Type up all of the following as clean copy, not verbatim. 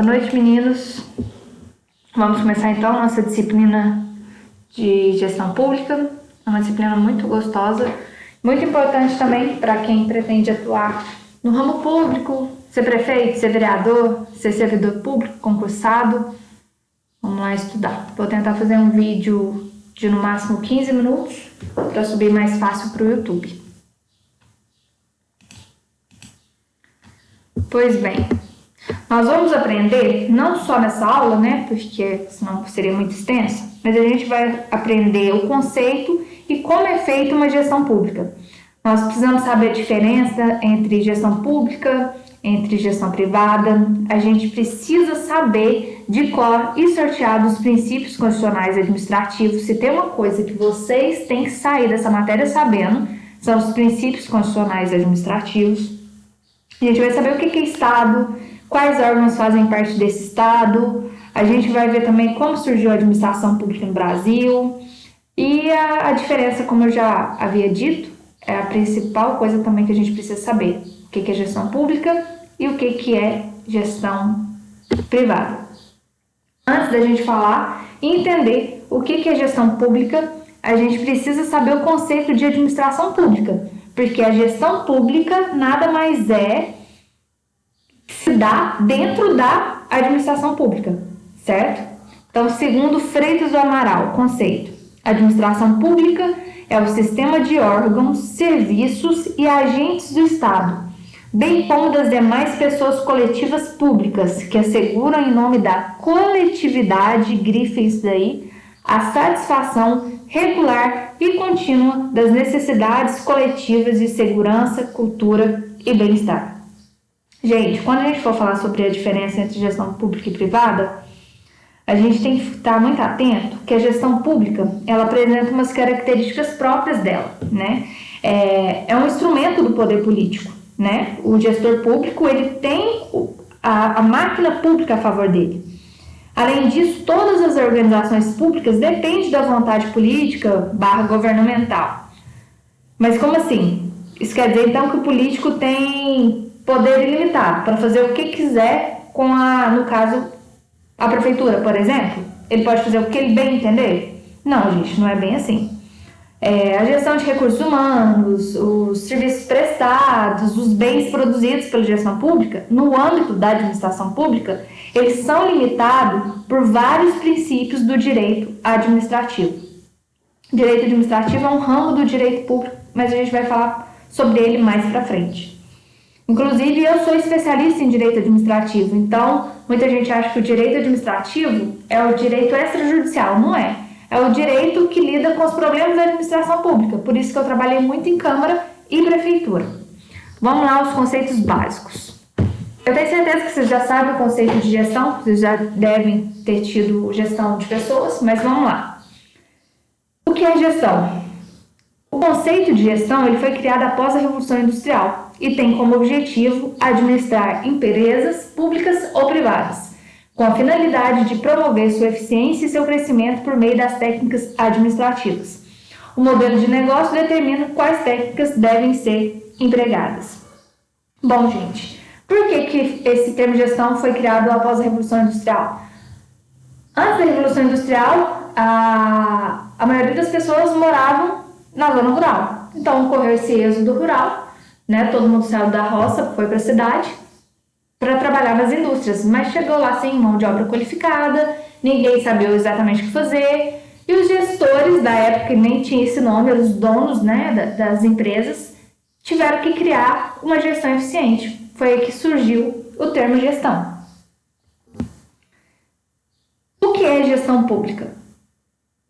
Boa noite, meninos. Vamos começar então a nossa disciplina de gestão pública. É uma disciplina muito gostosa, muito importante também para quem pretende atuar no ramo público, ser prefeito, ser vereador, ser servidor público, concursado. Vamos lá estudar. Vou tentar fazer um vídeo de no máximo 15 minutos para subir mais fácil para o YouTube. Pois bem, nós vamos aprender, não só nessa aula, né, porque senão seria muito extensa, mas a gente vai aprender o conceito e como é feita uma gestão pública. Nós precisamos saber a diferença entre gestão pública, entre gestão privada. A gente precisa saber de cor e sortear dos princípios constitucionais e administrativos. Se tem uma coisa que vocês têm que sair dessa matéria sabendo, são os princípios constitucionais e administrativos. A gente vai saber o que é Estado, quais órgãos fazem parte desse Estado. A gente vai ver também como surgiu a administração pública no Brasil. E a diferença, como eu já havia dito, é a principal coisa também que a gente precisa saber. O que é gestão pública e o que é gestão privada. Antes da gente falar e entender o que é gestão pública, a gente precisa saber o conceito de administração pública. Porque a gestão pública nada mais é que se dá dentro da administração pública, certo? Então, segundo Freitas do Amaral, conceito: administração pública é o sistema de órgãos, serviços e agentes do Estado, bem como das demais pessoas coletivas públicas, que asseguram em nome da coletividade, grife isso daí, a satisfação regular e contínua das necessidades coletivas de segurança, cultura e bem-estar. Gente, quando a gente for falar sobre a diferença entre gestão pública e privada, a gente tem que estar muito atento que a gestão pública, ela apresenta umas características próprias dela, né? É um instrumento do poder político, né? O gestor público, ele tem a máquina pública a favor dele. Além disso, todas as organizações públicas dependem da vontade política /governamental. Mas como assim? Isso quer dizer, então, que o político tem poder ilimitado para fazer o que quiser com no caso, a prefeitura, por exemplo? Ele pode fazer o que ele bem entender? Não, gente, não é bem assim. A gestão de recursos humanos, os serviços prestados, os bens produzidos pela gestão pública, no âmbito da administração pública, eles são limitados por vários princípios do direito administrativo. Direito administrativo é um ramo do direito público, mas a gente vai falar sobre ele mais pra frente. Inclusive, eu sou especialista em direito administrativo, então muita gente acha que o direito administrativo é o direito extrajudicial. Não é. É o direito que lida com os problemas da administração pública, por isso que eu trabalhei muito em Câmara e Prefeitura. Vamos lá aos conceitos básicos. Eu tenho certeza que vocês já sabem o conceito de gestão, vocês já devem ter tido gestão de pessoas, mas vamos lá. O que é gestão? O conceito de gestão ele foi criado após a Revolução Industrial e tem como objetivo administrar empresas públicas ou privadas, com a finalidade de promover sua eficiência e seu crescimento por meio das técnicas administrativas. O modelo de negócio determina quais técnicas devem ser empregadas. Bom, gente, por que esse termo gestão foi criado após a Revolução Industrial? Antes da Revolução Industrial, a maioria das pessoas moravam na zona rural. Então, ocorreu esse êxodo rural, né? Todo mundo saiu da roça, foi para a cidade para trabalhar nas indústrias, mas chegou lá sem mão de obra qualificada, ninguém sabia exatamente o que fazer, e os gestores da época, que nem tinha esse nome, os donos, né, das empresas, tiveram que criar uma gestão eficiente. Foi aí que surgiu o termo gestão. O que é gestão pública?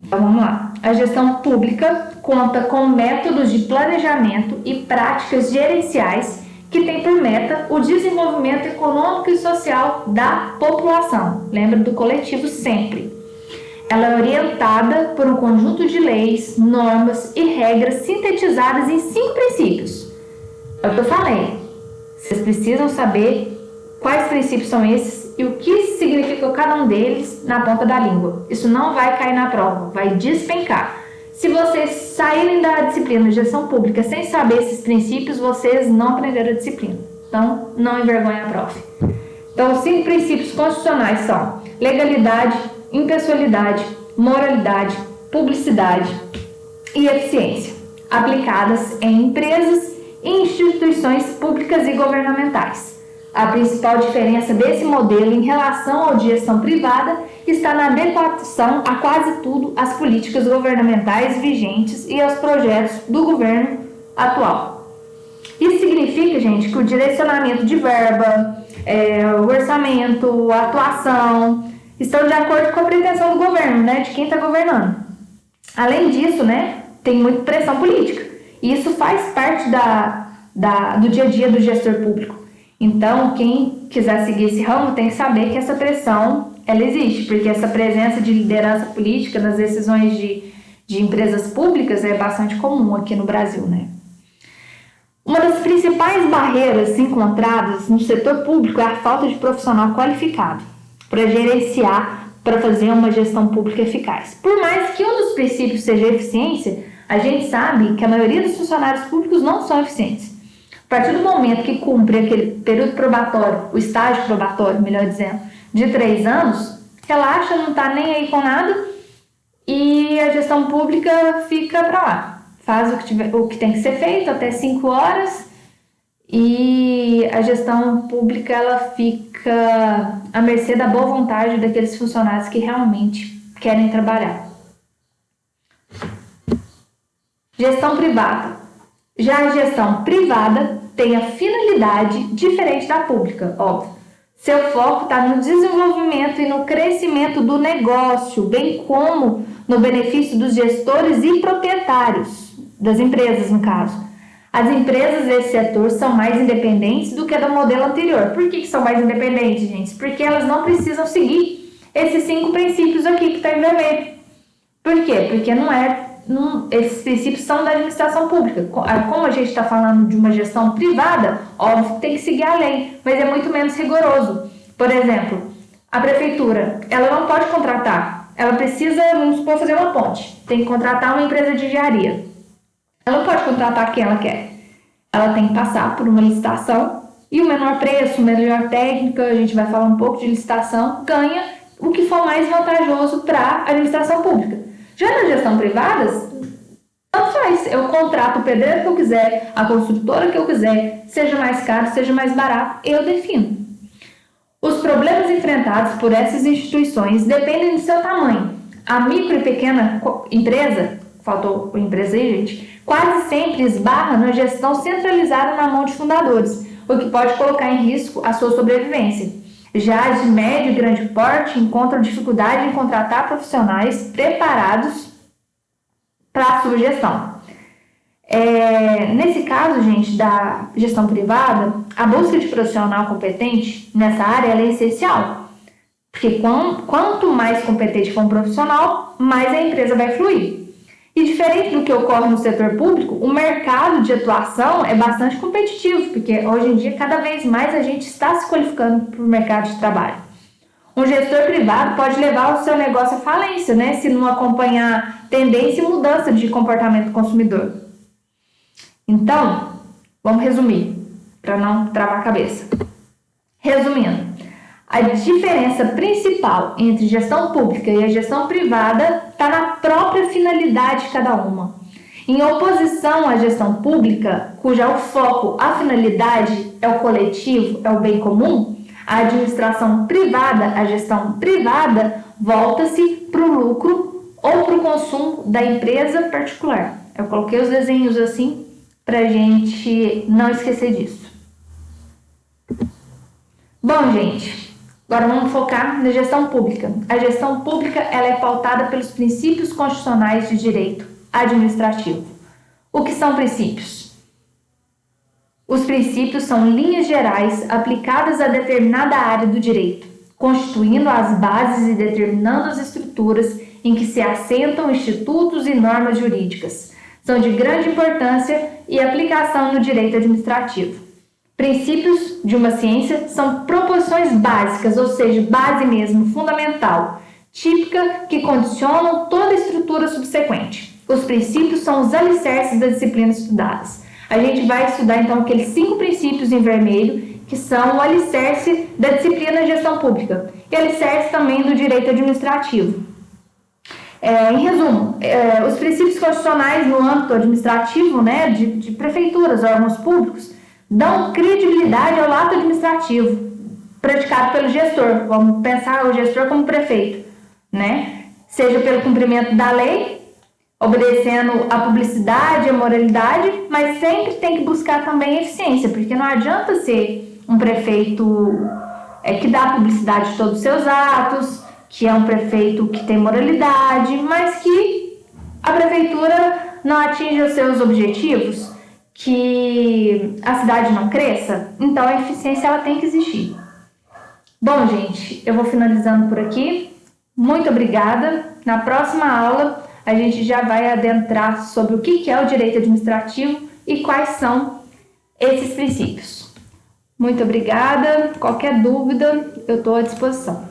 Então vamos lá. A gestão pública conta com métodos de planejamento e práticas gerenciais que tem por meta o desenvolvimento econômico e social da população. Lembra do coletivo sempre. Ela é orientada por um conjunto de leis, normas e regras sintetizadas em 5 princípios. É o que eu falei. Vocês precisam saber quais princípios são esses e o que significa cada um deles na ponta da língua. Isso não vai cair na prova, vai despencar. Se vocês saírem da disciplina de gestão pública sem saber esses princípios, vocês não aprenderam a disciplina. Então, não envergonhem a prof. Então, os 5 princípios constitucionais são legalidade, impessoalidade, moralidade, publicidade e eficiência, aplicadas em empresas e instituições públicas e governamentais. A principal diferença desse modelo em relação ao de gestão privada está na adequação a quase tudo às políticas governamentais vigentes e aos projetos do governo atual. Isso significa, gente, que o direcionamento de verba, o orçamento, a atuação estão de acordo com a pretensão do governo, né, de quem está governando. Além disso, né, tem muita pressão política. E isso faz parte do dia a dia do gestor público. Então, quem quiser seguir esse ramo tem que saber que essa pressão, ela existe, porque essa presença de liderança política nas decisões de empresas públicas é bastante comum aqui no Brasil, né? Uma das principais barreiras encontradas no setor público é a falta de profissional qualificado para gerenciar, para fazer uma gestão pública eficaz. Por mais que um dos princípios seja a eficiência, a gente sabe que a maioria dos funcionários públicos não são eficientes. A partir do momento que cumpre aquele período probatório, o estágio probatório, melhor dizendo, de 3 anos, relaxa, não está nem aí com nada e a gestão pública fica para lá. Faz o que tem que ser feito até 5 horas e a gestão pública ela fica à mercê da boa vontade daqueles funcionários que realmente querem trabalhar. Gestão privada. Já a gestão privada tem a finalidade diferente da pública, óbvio. Seu foco está no desenvolvimento e no crescimento do negócio, bem como no benefício dos gestores e proprietários das empresas, no caso. As empresas desse setor são mais independentes do que a do modelo anterior. Por que são mais independentes, gente? Porque elas não precisam seguir esses 5 princípios aqui que está em vermelho. Por quê? Porque esses princípios são da administração pública. Como a gente está falando de uma gestão privada, óbvio que tem que seguir a lei, mas é muito menos rigoroso. Por exemplo, a prefeitura, ela não pode contratar, ela precisa, vamos supor, fazer uma ponte, tem que contratar uma empresa de engenharia. Ela não pode contratar quem ela quer, ela tem que passar por uma licitação e o menor preço, melhor técnica, a gente vai falar um pouco de licitação, ganha o que for mais vantajoso para a administração pública. Já nas gestão privadas, tanto faz. Eu contrato o pedreiro que eu quiser, a construtora que eu quiser, seja mais caro, seja mais barato, eu defino. Os problemas enfrentados por essas instituições dependem do seu tamanho. A micro e pequena empresa, faltou empresa aí, gente, quase sempre esbarra na gestão centralizada na mão de fundadores, o que pode colocar em risco a sua sobrevivência. Já as de médio e grande porte encontram dificuldade em contratar profissionais preparados para a sua gestão. Nesse caso, gente, da gestão privada, a busca de profissional competente nessa área ela é essencial. Porque quanto mais competente for um profissional, mais a empresa vai fluir. E diferente do que ocorre no setor público, o mercado de atuação é bastante competitivo, porque hoje em dia cada vez mais a gente está se qualificando para o mercado de trabalho. Um gestor privado pode levar o seu negócio à falência, né, se não acompanhar tendência e mudança de comportamento do consumidor. Então, vamos resumir, para não travar a cabeça. Resumindo, a diferença principal entre gestão pública e a gestão privada está na própria finalidade de cada uma. Em oposição à gestão pública, cuja o foco, a finalidade é o coletivo, é o bem comum, a administração privada, a gestão privada, volta-se para o lucro ou para o consumo da empresa particular. Eu coloquei os desenhos assim para a gente não esquecer disso. Bom, gente, agora vamos focar na gestão pública. A gestão pública ela é pautada pelos princípios constitucionais de direito administrativo. O que são princípios? Os princípios são linhas gerais aplicadas a determinada área do direito, constituindo as bases e determinando as estruturas em que se assentam institutos e normas jurídicas. São de grande importância e aplicação no direito administrativo. Princípios de uma ciência são proposições básicas, ou seja, base mesmo, fundamental, típica, que condicionam toda a estrutura subsequente. Os princípios são os alicerces das disciplinas estudadas. A gente vai estudar, então, aqueles 5 princípios em vermelho, que são o alicerce da disciplina de gestão pública e alicerce também do direito administrativo. Em resumo, os princípios constitucionais no âmbito administrativo, né, de prefeituras, órgãos públicos, dão credibilidade ao ato administrativo praticado pelo gestor. Vamos pensar o gestor como prefeito, né? Seja pelo cumprimento da lei, obedecendo a publicidade, a moralidade, mas sempre tem que buscar também a eficiência, porque não adianta ser um prefeito que dá publicidade de todos os seus atos, que é um prefeito que tem moralidade, mas que a prefeitura não atinge os seus objetivos, que a cidade não cresça. Então a eficiência ela tem que existir. Bom, gente, eu vou finalizando por aqui. Muito obrigada. Na próxima aula a gente já vai adentrar sobre o que é o direito administrativo e quais são esses princípios. Muito obrigada. Qualquer dúvida, eu estou à disposição.